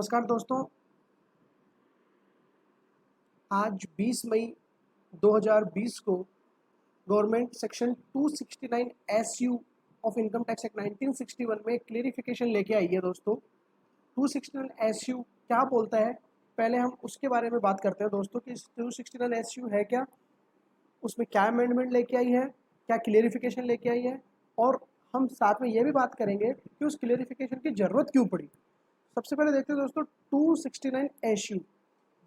नमस्कार दोस्तों, आज 20 मई 2020 को government section 269 SU of income tax act 1961 में क्लेरिफिकेशन लेके आई है। दोस्तों 269 एसयू क्या बोलता है, पहले हम उसके बारे में बात करते हैं दोस्तों कि 269 एसयू है क्या, उसमें क्या अमेंडमेंट लेके आई है, क्या क्लेरिफिकेशन लेके आई है, और हम साथ में ये भी बात करेंगे कि उस क्लेरिफिकेशन की ज़रूरत क्यों पड़ी। सबसे पहले देखते हैं दोस्तों 269 एसयू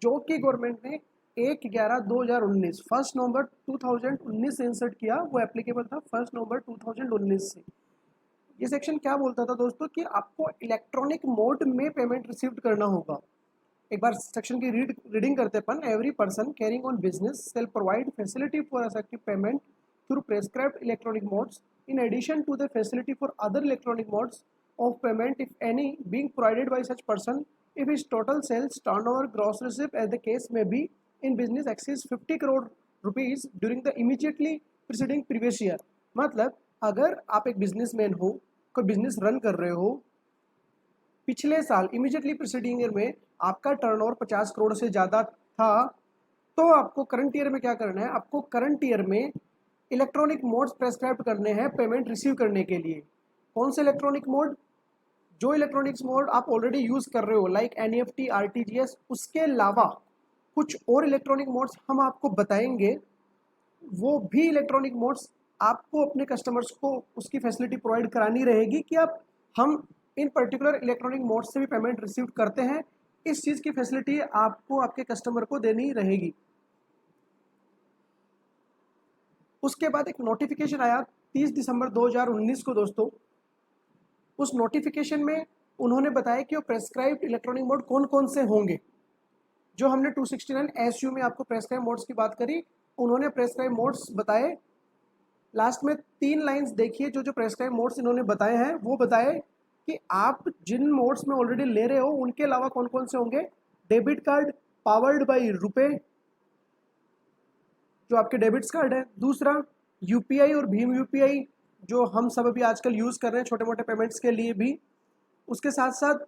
जो कि गवर्नमेंट ने 1/11/2019 1 नवंबर 2019 से इंसर्ट किया, वो एप्लीकेबल था 1 नवंबर 2019 से। ये सेक्शन क्या बोलता था दोस्तों कि आपको इलेक्ट्रॉनिक मोड में पेमेंट रिसीव करना होगा। एक बार सेक्शन की रीडिंग करते अपन। Every person carrying on business shall provide facility for effective payment through prescribed electronic modes in addition to the facility for other electronic modes of payment if any being provided by such person if his total sales turnover gross receipt as the case may be in business exceeds 50 crore rupees during the immediately preceding previous year। मतलब अगर आप एक businessman हो, कोई business run कर रहे हो, पिछले साल इमीडिएटली प्रीसीडिंग ईयर में आपका टर्नओवर 50 करोड़ से ज़्यादा था, तो आपको करंट ईयर में क्या करना है, आपको करंट ईयर में इलेक्ट्रॉनिक मोड्स प्रेस्क्राइब करने हैं पेमेंट रिसीव करने के लिए। कौन से इलेक्ट्रॉनिक मोड? जो इलेक्ट्रॉनिक्स मोड आप ऑलरेडी यूज़ कर रहे हो लाइक एनईएफटी, आरटीजीएस, उसके अलावा कुछ और इलेक्ट्रॉनिक मोड्स हम आपको बताएंगे। वो भी इलेक्ट्रॉनिक मोड्स आपको अपने कस्टमर्स को उसकी फैसिलिटी प्रोवाइड करानी रहेगी कि आप हम इन पर्टिकुलर इलेक्ट्रॉनिक मोड्स से भी पेमेंट रिसीव करते हैं। इस चीज़ की फैसिलिटी आपको आपके कस्टमर को देनी रहेगी। उसके बाद एक नोटिफिकेशन आया 30 दिसंबर 2019 को दोस्तों। उस नोटिफिकेशन में उन्होंने बताया कि वो प्रेस्क्राइब्ड इलेक्ट्रॉनिक मोड कौन कौन से होंगे। जो हमने 269 एसयू में आपको प्रेस्क्राइब मोड्स की बात करी, उन्होंने प्रेस्क्राइब मोड्स बताए। लास्ट में 3 लाइंस देखिए, जो प्रेस्क्राइब मोड्स इन्होंने बताए हैं वो बताए कि आप जिन मोड्स में ऑलरेडी ले रहे हो उनके अलावा कौन कौन से होंगे। डेबिट कार्ड पावर्ड बाई रुपए, जो आपके डेबिट्स कार्ड है। दूसरा यूपीआई और भीम यूपीआई, जो हम सब अभी आजकल यूज़ कर रहे हैं छोटे मोटे पेमेंट्स के लिए भी। उसके साथ साथ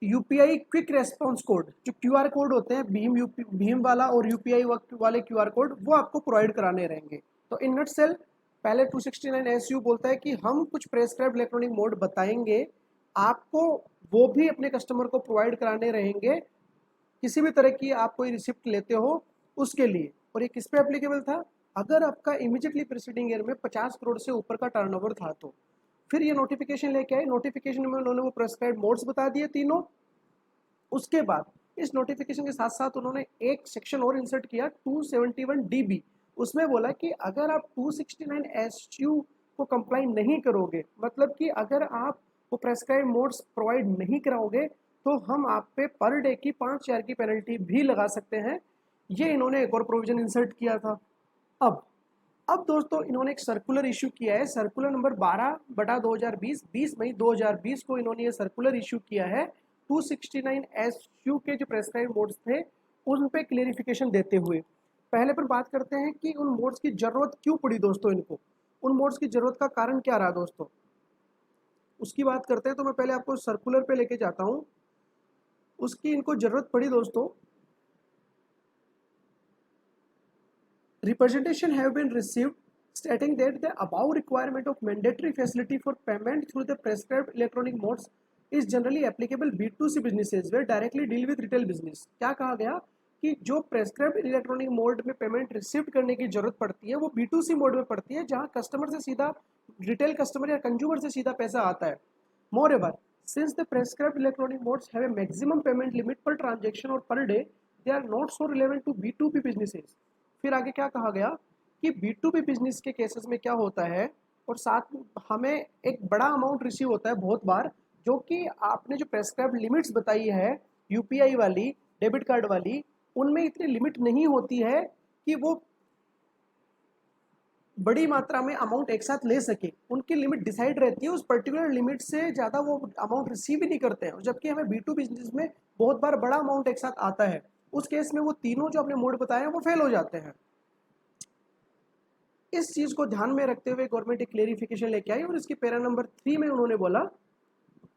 यूपीआई क्विक रेस्पॉन्स कोड, जो क्यूआर कोड होते हैं, भीम वाला और यूपीआई वाले क्यूआर कोड, वो आपको प्रोवाइड कराने रहेंगे। तो इन नट सेल पहले 269 एसयू बोलता है कि हम कुछ प्रेस्क्राइब्ड इलेक्ट्रॉनिक मोड बताएंगे आपको, वो भी अपने कस्टमर को प्रोवाइड कराने रहेंगे किसी भी तरह की आप कोई रिसिप्ट लेते हो उसके लिए। और ये किस पे एप्लीकेबल था? अगर आपका इमीडिएटली प्रीसीडिंग ईयर में 50 करोड़ से ऊपर का टर्नओवर था तो। फिर ये नोटिफिकेशन लेके आए। नोटिफिकेशन में उन्होंने वो प्रेस्क्राइब्ड मोड्स बता दिए तीनों। उसके बाद इस नोटिफिकेशन के साथ साथ उन्होंने एक सेक्शन और इंसर्ट किया 271 डीबी। उसमें बोला कि अगर आप 269 एसयू को कंप्लाई नहीं करोगे, मतलब कि अगर आप वो प्रेस्क्राइब मोड्स प्रोवाइड नहीं कराओगे, तो हम आप पे पर डे की 5,000 की पेनल्टी भी लगा सकते हैं। ये इन्होंने एक और प्रोविजन इंसर्ट किया था। अब दोस्तों इन्होंने एक सर्कुलर इशू किया है, सर्कुलर नंबर 12/2020, 20 मई 2020 को इन्होंने ये सर्कुलर इशू किया है 269 एसयू के जो प्रेस्क्राइब मोड्स थे उन पे क्लेरिफिकेशन देते हुए। पहले पर बात करते हैं कि उन मोड्स की ज़रूरत क्यों पड़ी दोस्तों इनको, उन मोड्स की ज़रूरत का कारण क्या रहा दोस्तों, उसकी बात करते हैं। तो मैं पहले आपको सर्कुलर पे लेके जाता हूँ। उसकी इनको ज़रूरत पड़ी दोस्तों। Representation have been received stating that the above requirement of mandatory facility for payment through the prescribed electronic modes is generally applicable B2C businesses where directly deal with retail business। क्या कहा गया कि जो प्रेस्क्राइब्ड इलेक्ट्रॉनिक मोड में payment receive करने की जरूरत पड़ती है वो B2C मोड में पड़ती है, जहां कस्टमर से सीधा, रिटेल कस्टमर या कंज्यूमर से सीधा पैसा आता है। Moreover, since the prescribed electronic modes have a maximum payment limit per transaction or per day, they are not so relevant to B2B businesses। फिर आगे क्या कहा गया कि B2B बिजनेस के केसेस में क्या होता है, और साथ हमें एक बड़ा अमाउंट रिसीव होता है बहुत बार, जो कि आपने जो प्रेस्क्राइब्ड लिमिट्स बताई है यूपीआई वाली, डेबिट कार्ड वाली, उनमें इतनी लिमिट नहीं होती है कि वो बड़ी मात्रा में अमाउंट एक साथ ले सके। उनकी लिमिट डिसाइड रहती है, उस पर्टिकुलर लिमिट से ज़्यादा वो अमाउंट रिसीव ही नहीं करते हैं। जबकि हमें B2 बिजनेस में बहुत बार बड़ा अमाउंट एक साथ आता है, उस केस में वो तीनों जो आपने मोड बताए हैं वो फेल हो जाते हैं। इस चीज़ को ध्यान में रखते हुए गवर्नमेंट एक क्लेरिफिकेशन लेके आई, और इसकी पैरा नंबर 3 में उन्होंने बोला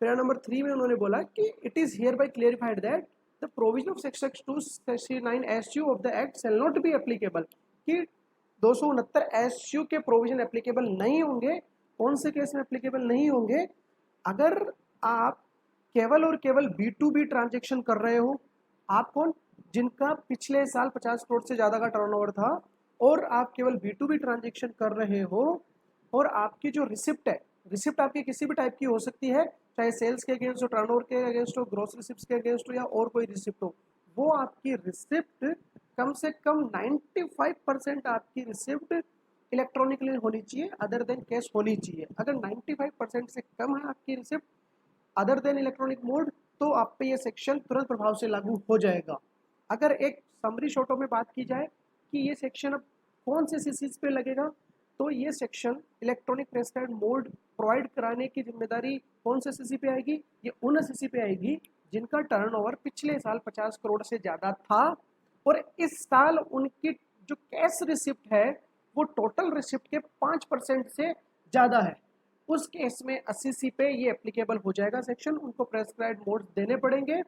पैरा नंबर 3 में उन्होंने बोला कि it is here bye clarified that the provision of section 269 SU of the act shall not be applicable, कि 269 SU के प्रोविजन एप्लीकेबल नहीं होंगे। कौन से केस में एप्लीकेबल नहीं होंगे? अगर आप केवल और केवल B2B ट्रांजेक्शन कर रहे हो। आप कौन? जिनका पिछले साल 50 करोड़ से ज़्यादा का टर्नओवर था और आप केवल B2B ट्रांजेक्शन कर रहे हो, और आपकी जो रिसिप्ट है, रिसिप्ट आपकी किसी भी टाइप की हो सकती है, चाहे सेल्स के अगेंस्ट हो, टर्नओवर के अगेंस्ट हो, ग्रॉस रिसिप्ट के अगेंस्ट हो, या और कोई रिसिप्ट हो, वो आपकी रिसिप्ट कम से कम 95% आपकी रिसिप्ट इलेक्ट्रॉनिकली होनी चाहिए, अदर देन कैश होनी चाहिए। अगर 95% से कम है आपकी receipt other than electronic mode, तो आप पे ये सेक्शन तुरंत प्रभाव से लागू हो जाएगा। अगर एक समरी शॉर्टों में बात की जाए कि ये सेक्शन अब कौन से सीसीज पे लगेगा, तो ये section electronic prescribed mode provide कराने की जिम्मेदारी कौन से सीसी पे आएगी? ये उन सीसी पे आएगी जिनका टर्नओवर पिछले साल 50 करोड़ से ज़्यादा था और इस साल उनकी जो कैश रिसिप्ट है वो टोटल रिसिप्ट के 5% से ज़्यादा है। उस केस में 80C पे ये एप्लीकेबल हो जाएगा सेक्शन, उनको प्रेस्क्राइब्ड मोड देने पड़ेंगे।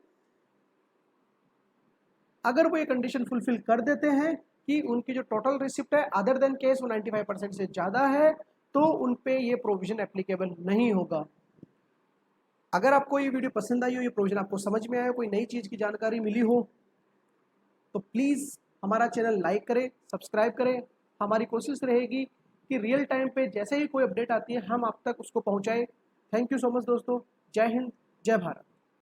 अगर वो ये कंडीशन फुलफिल कर देते हैं कि उनकी जो टोटल रिसिप्ट है अदर देन केस वो 95% से ज़्यादा है, तो उन पे ये प्रोविजन एप्लीकेबल नहीं होगा। अगर आपको ये वीडियो पसंद आई हो, ये प्रोविजन आपको समझ में आया, कोई नई चीज़ की जानकारी मिली हो, तो प्लीज़ हमारा चैनल लाइक करें, सब्सक्राइब करें। हमारी कोशिश रहेगी कि रियल टाइम पे जैसे ही कोई अपडेट आती है हम आप तक उसको पहुंचाएं। थैंक यू सो मच दोस्तों। जय हिंद, जय भारत।